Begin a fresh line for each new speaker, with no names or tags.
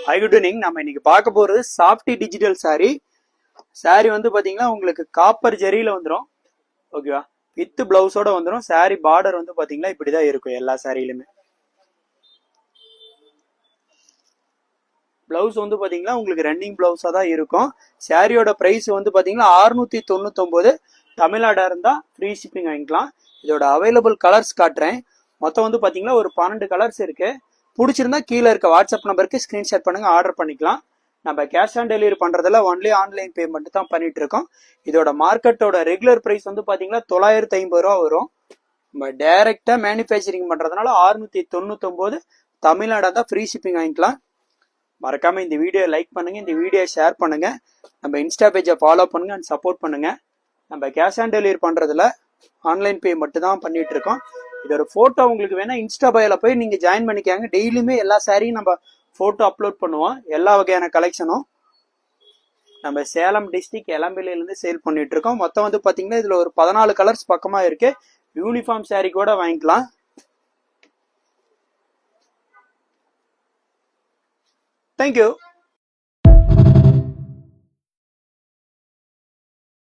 High good evening. நம்ம இன்னைக்கு பார்க்க போறது சாஃப்டி டிஜிட்டல் சாரி வந்து பாத்தீங்கன்னா உங்களுக்கு காப்பர் ஜெரியில வந்துடும். ஓகேவா, வித் பிளவுஸோட வந்துடும். சாரி பார்டர் வந்து பாத்தீங்கன்னா இப்படிதான் இருக்கும் எல்லா சாரியிலுமே. பிளவுஸ் வந்து பாத்தீங்கன்னா உங்களுக்கு ரன்னிங் பிளவுஸா தான் இருக்கும். சாரியோட பிரைஸ் வந்து பாத்தீங்கன்னா 699. தமிழ்நாடா இருந்தா ஃப்ரீ ஷிப்பிங் வாங்கிக்கலாம். இதோட அவைலபிள் கலர்ஸ் காட்டுறேன். மொத்தம் வந்து பாத்தீங்கன்னா ஒரு 12 கலர்ஸ் இருக்கு. பிடிச்சிருந்தா கீழே இருக்க வாட்ஸ்அப் நம்பருக்கு ஸ்கிரீன்ஷாட் பண்ணுங்க, ஆர்டர் பண்ணிக்கலாம். நம்ம கேஷ் ஆன் டெலிவரி பண்றதுல ஒன்லி ஆன்லைன் பேமெண்ட் தான் பண்ணிட்டு இருக்கோம். இதோட மார்க்கெட்டோட ரெகுலர் பிரைஸ் வந்து பாத்தீங்கன்னா 950 ரூபா வரும். நம்ம டைரக்டா மேனுஃபேக்சரிங் பண்றதுனால 699. தமிழ்நாடா தான் ஃப்ரீ ஷிப்பிங் வாங்கிக்கலாம். மறக்காம இந்த வீடியோ லைக் பண்ணுங்க, இந்த வீடியோ ஷேர் பண்ணுங்க, நம்ம இன்ஸ்டா பேஜை ஃபாலோ பண்ணுங்க அண்ட் சப்போர்ட் பண்ணுங்க. நம்ம கேஷ் ஆன் டெலிவரி பண்றதுல ஆன்லைன் பே மட்டும் தான் பண்ணிட்டு இருக்கோம். இதோட போட்டோ உங்களுக்கு வேணா இன்ஸ்டா பயோல போய் நீங்க ஜாயின் பண்ணிக்காங்க. டெய்லியுமே எல்லா சாரியும் நம்ம போட்டோ அப்லோட் பண்ணுவோம், எல்லா வகையான கலெக்ஷனும். நம்ம சேலம் டிஸ்ட்ரிக்ட் எலம்பில இருந்து சேல் பண்ணிட்டு இருக்கோம். மொத்தம் வந்து பாத்தீங்கன்னா இதுல ஒரு 14 கலர்ஸ் பக்கமா இருக்கு. யூனிஃபார்ம் சாரி கூட வாங்கிக்கலாம். தேங்க்யூ.